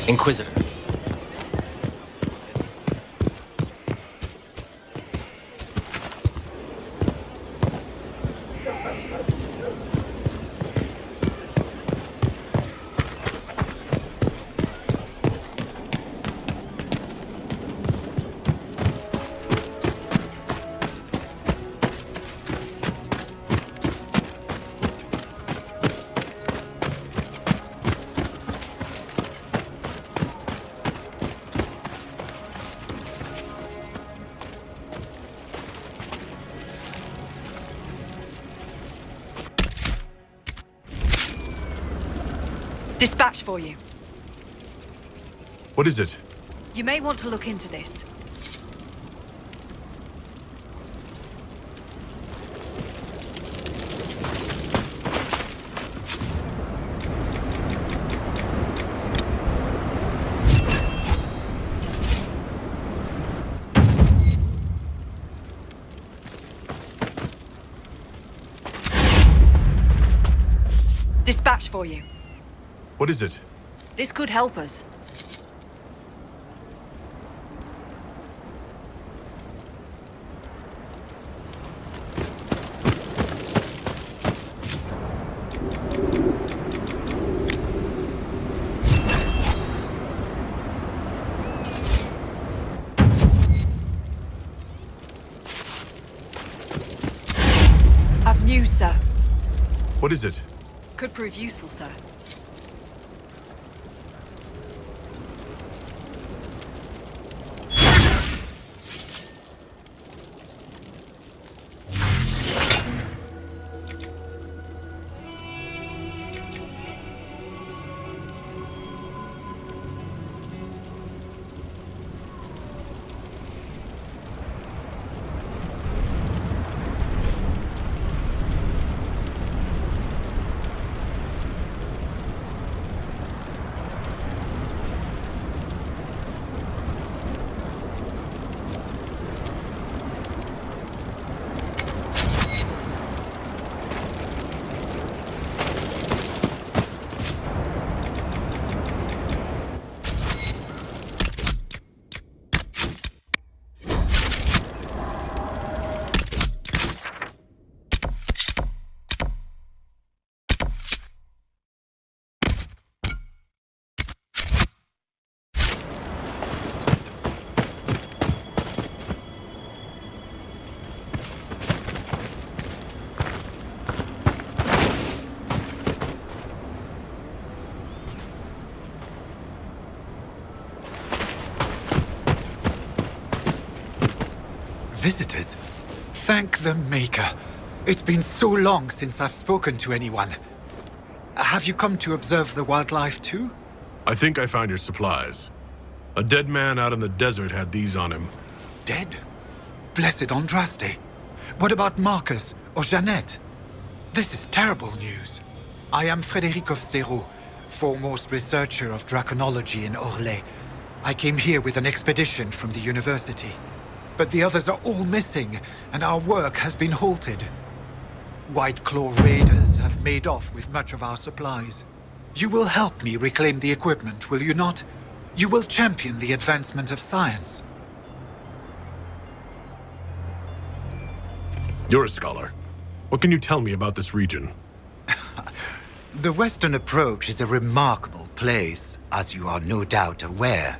Inquisitor. Dispatch for you. What is it? You may want to look into this. Dispatch for you. What is it? This could help us. I've news, sir. What is it? Could prove useful, sir. Visitors? Thank the Maker. It's been so long since I've spoken to anyone. Have you come to observe the wildlife too? I think I found your supplies. A dead man out in the desert had these on him. Dead? Blessed Andraste. What about Marcus or Jeannette? This is terrible news. I am Frédéric of Serrault, foremost researcher of draconology in Orlais. I came here with an expedition from the university. But the others are all missing, and our work has been halted. White Claw raiders have made off with much of our supplies. You will help me reclaim the equipment, will you not? You will champion the advancement of science. You're a scholar. What can you tell me about this region? The Western Approach is a remarkable place, as you are no doubt aware.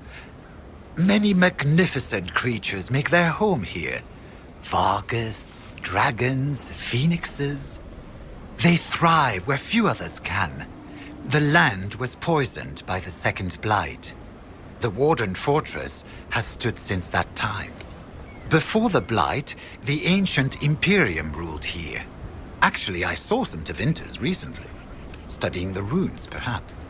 Many magnificent creatures make their home here. Vargusts, dragons, phoenixes. They thrive where few others can. The land was poisoned by the Second Blight. The Warden Fortress has stood since that time. Before the Blight, the ancient Imperium ruled here. Actually, I saw some Tevinters recently. Studying the runes, perhaps.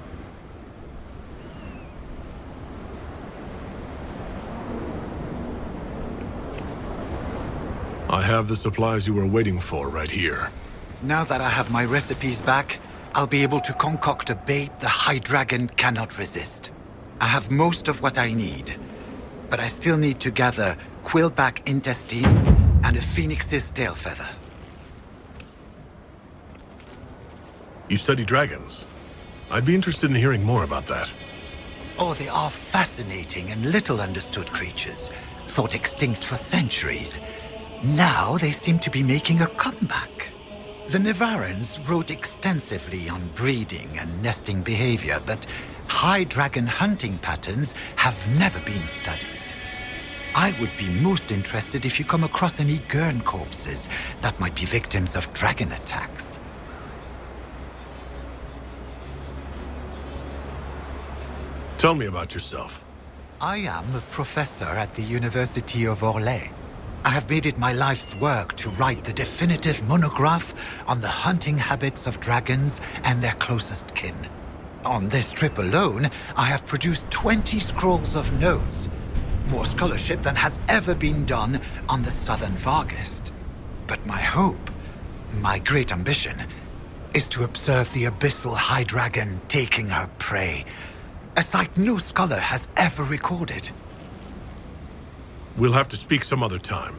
I have the supplies you were waiting for right here. Now that I have my recipes back, I'll be able to concoct a bait the High Dragon cannot resist. I have most of what I need, but I still need to gather quillback intestines and a phoenix's tail feather. You study dragons. I'd be interested in hearing more about that. Oh, they are fascinating and little understood creatures, thought extinct for centuries. Now they seem to be making a comeback. The Nevarrans wrote extensively on breeding and nesting behavior, but high dragon hunting patterns have never been studied. I would be most interested if you come across any Gurn corpses that might be victims of dragon attacks. Tell me about yourself. I am a professor at the University of Orlais. I have made it my life's work to write the definitive monograph on the hunting habits of dragons and their closest kin. On this trip alone, I have produced 20 scrolls of notes. More scholarship than has ever been done on the Southern Vargest. But my hope, my great ambition, is to observe the abyssal high dragon taking her prey. A sight no scholar has ever recorded. We'll have to speak some other time.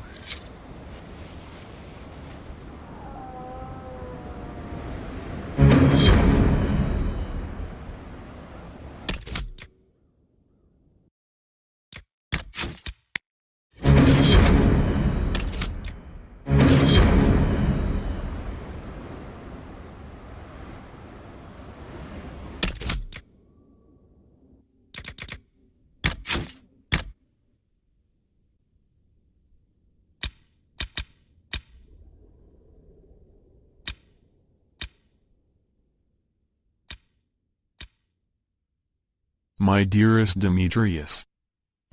My dearest Demetrius,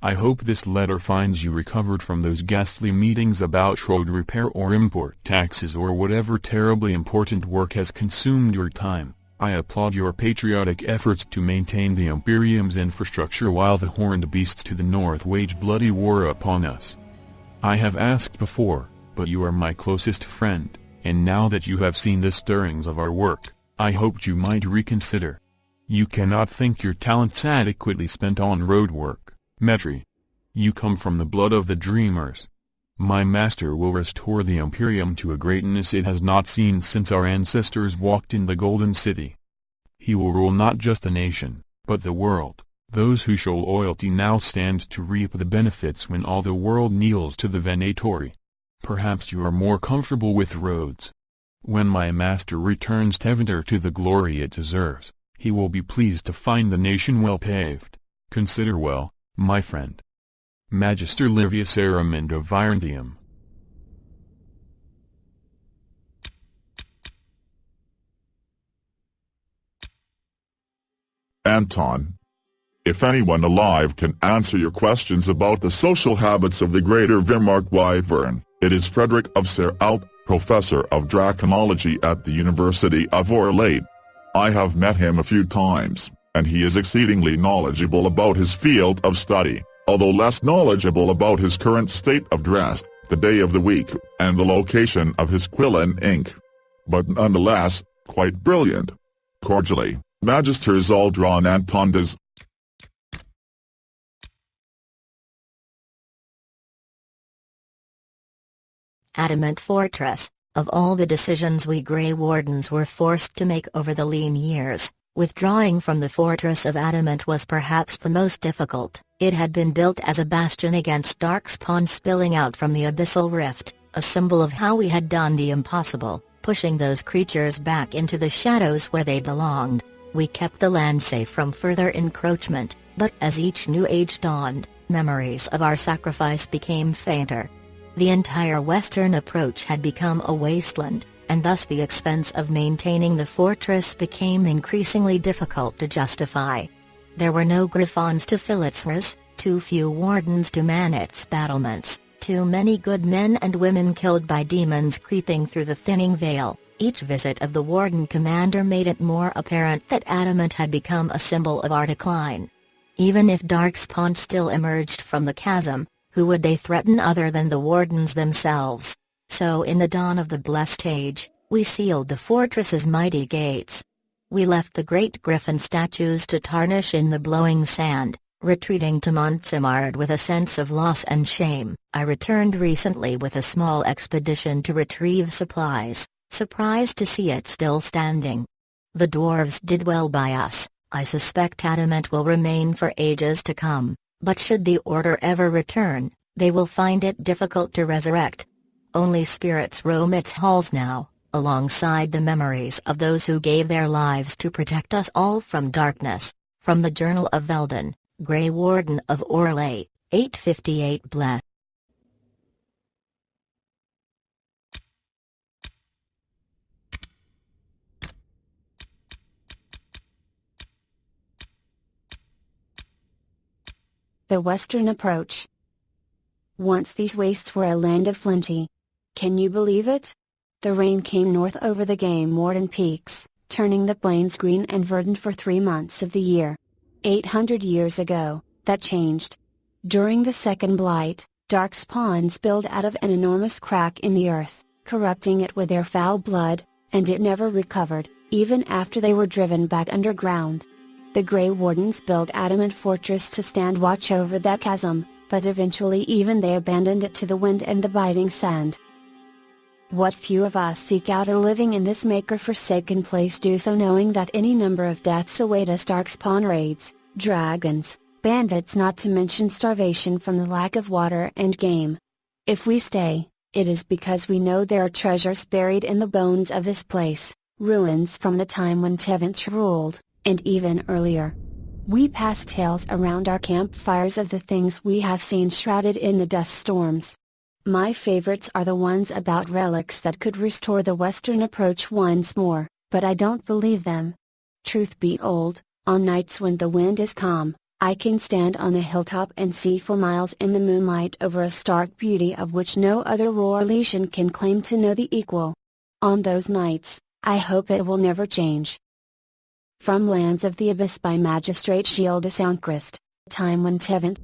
I hope this letter finds you recovered from those ghastly meetings about road repair or import taxes or whatever terribly important work has consumed your time. I applaud your patriotic efforts to maintain the Imperium's infrastructure while the horned beasts to the north wage bloody war upon us. I have asked before, but you are my closest friend, and now that you have seen the stirrings of our work, I hoped you might reconsider. You cannot think your talents adequately spent on road work, Metri. You come from the blood of the Dreamers. My master will restore the Imperium to a greatness it has not seen since our ancestors walked in the Golden City. He will rule not just a nation, but the world. Those who show loyalty now stand to reap the benefits when all the world kneels to the Venatori. Perhaps you are more comfortable with roads. When my master returns Tevinter to the glory it deserves, he will be pleased to find the nation well paved. Consider well, my friend. Magister Livius Aramund of Virendium. Anton. If anyone alive can answer your questions about the social habits of the greater Virmark Wyvern, it is Frederick of Seralt, professor of draconology at the University of Orlais. I have met him a few times, and he is exceedingly knowledgeable about his field of study, although less knowledgeable about his current state of dress, the day of the week, and the location of his quill and ink. But nonetheless, quite brilliant. Cordially, Magister Zaldron Antondes. Adamant Fortress. Of all the decisions we Grey Wardens were forced to make over the lean years, withdrawing from the Fortress of Adamant was perhaps the most difficult. It had been built as a bastion against Darkspawn spilling out from the Abyssal Rift, a symbol of how we had done the impossible, pushing those creatures back into the shadows where they belonged. We kept the land safe from further encroachment, but as each new age dawned, memories of our sacrifice became fainter. The entire western approach had become a wasteland, and thus the expense of maintaining the fortress became increasingly difficult to justify. There were no griffons to fill its halls, too few wardens to man its battlements, too many good men and women killed by demons creeping through the thinning veil. Each visit of the warden commander made it more apparent that Adamant had become a symbol of our decline. Even if Darkspawn still emerged from the chasm, who would they threaten other than the wardens themselves? So in the dawn of the Blessed Age, we sealed the fortress's mighty gates. We left the great griffin statues to tarnish in the blowing sand, retreating to Montsimard with a sense of loss and shame. I returned recently with a small expedition to retrieve supplies, surprised to see it still standing. The dwarves did well by us, I suspect Adamant will remain for ages to come, but should the Order ever return, they will find it difficult to resurrect. Only spirits roam its halls now, alongside the memories of those who gave their lives to protect us all from darkness. From the Journal of Veldon, Grey Warden of Orlais, 858 Bless. The Western Approach. Once these wastes were a land of plenty. Can you believe it? The rain came north over the Game Warden Peaks, turning the plains green and verdant for 3 months of the year. 800 years ago, that changed. During the Second Blight, dark spawns spilled out of an enormous crack in the earth, corrupting it with their foul blood, and it never recovered, even after they were driven back underground. The Grey Wardens built Adamant Fortress to stand watch over that chasm, but eventually even they abandoned it to the wind and the biting sand. What few of us seek out a living in this maker-forsaken place do so knowing that any number of deaths await us: darkspawn raids, dragons, bandits, not to mention starvation from the lack of water and game. If we stay, it is because we know there are treasures buried in the bones of this place, ruins from the time when Tevent ruled, and even earlier. We pass tales around our campfires of the things we have seen shrouded in the dust storms. My favorites are the ones about relics that could restore the Western Approach once more, but I don't believe them. Truth be told, on nights when the wind is calm, I can stand on a hilltop and see for miles in the moonlight over a stark beauty of which no other Rorlesian can claim to know the equal. On those nights, I hope it will never change. From Lands of the Abyss by Magistrate Gilles Soundcrest, time when Tevent.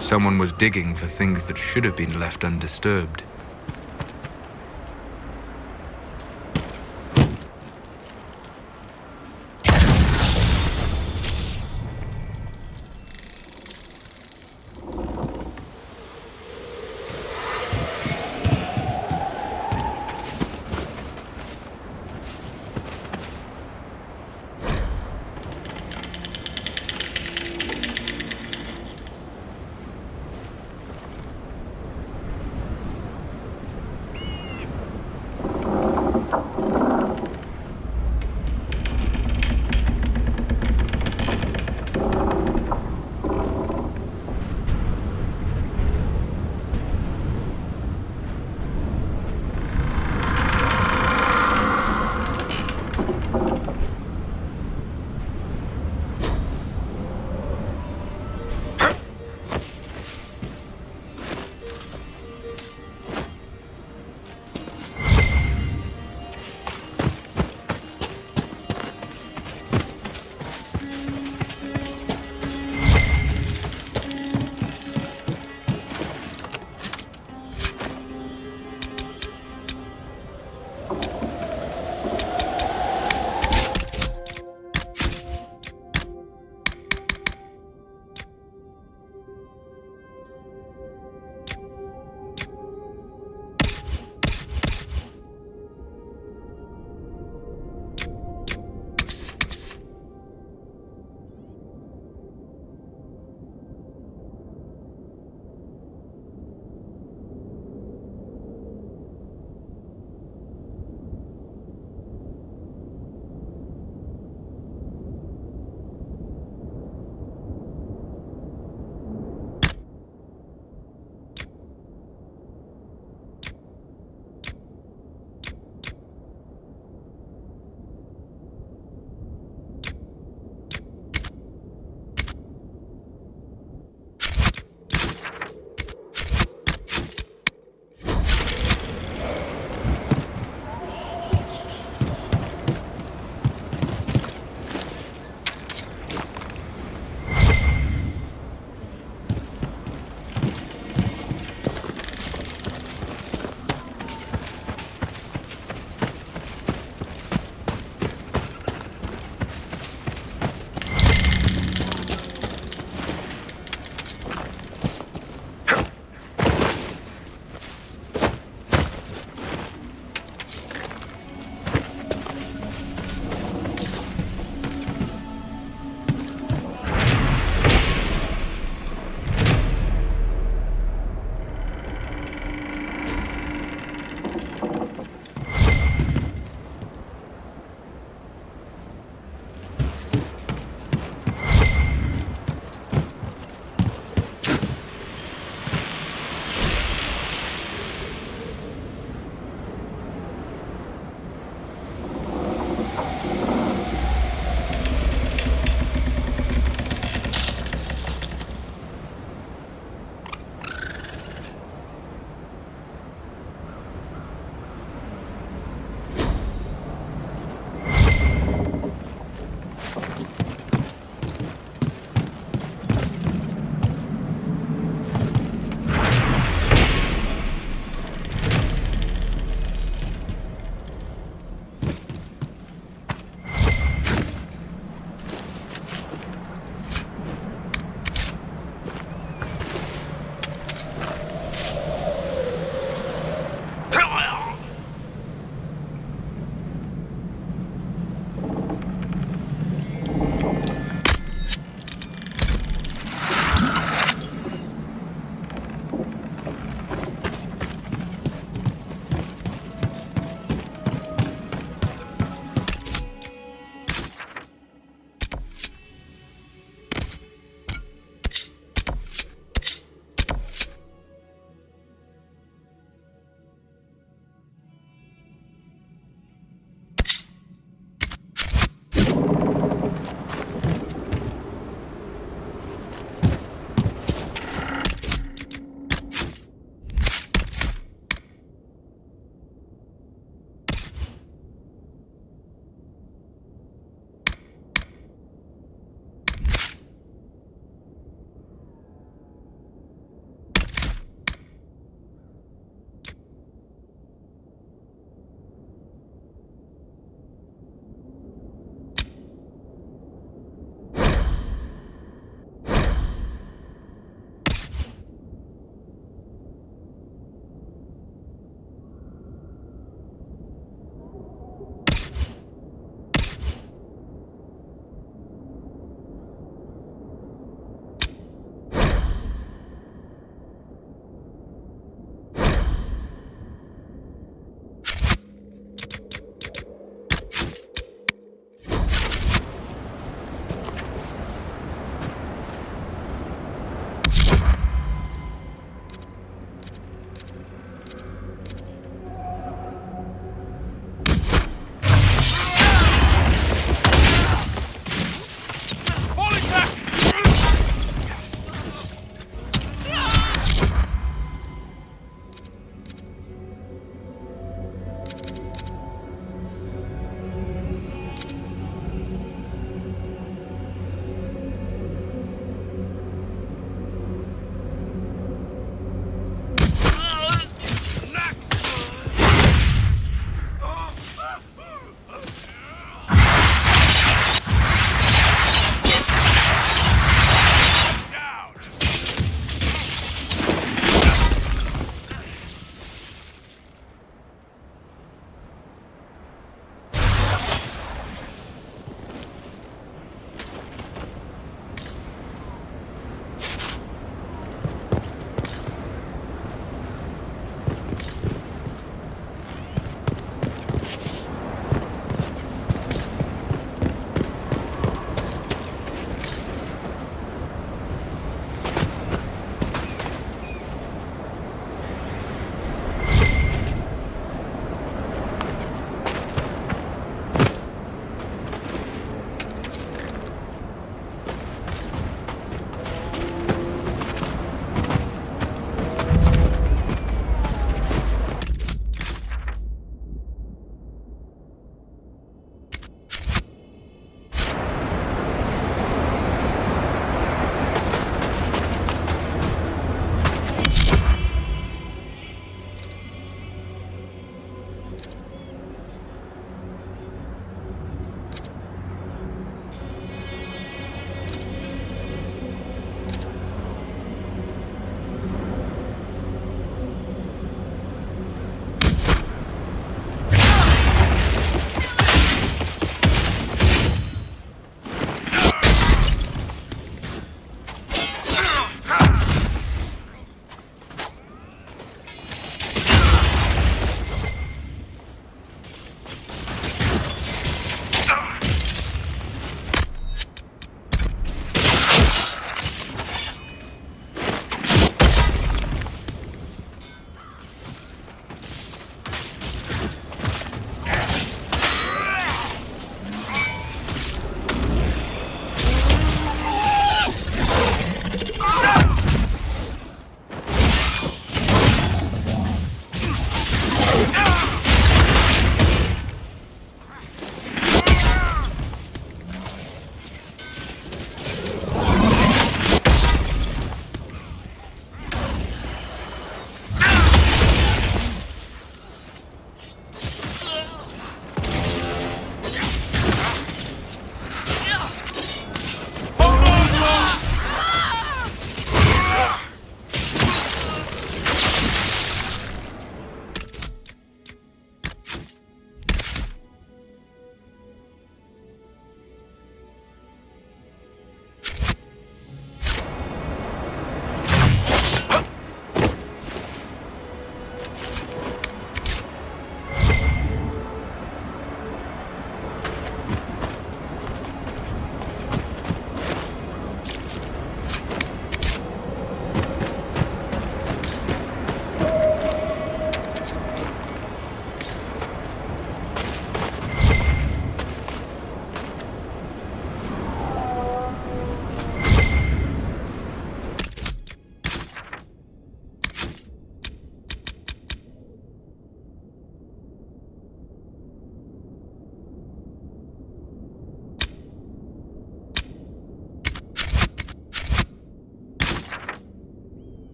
Someone was digging for things that should have been left undisturbed.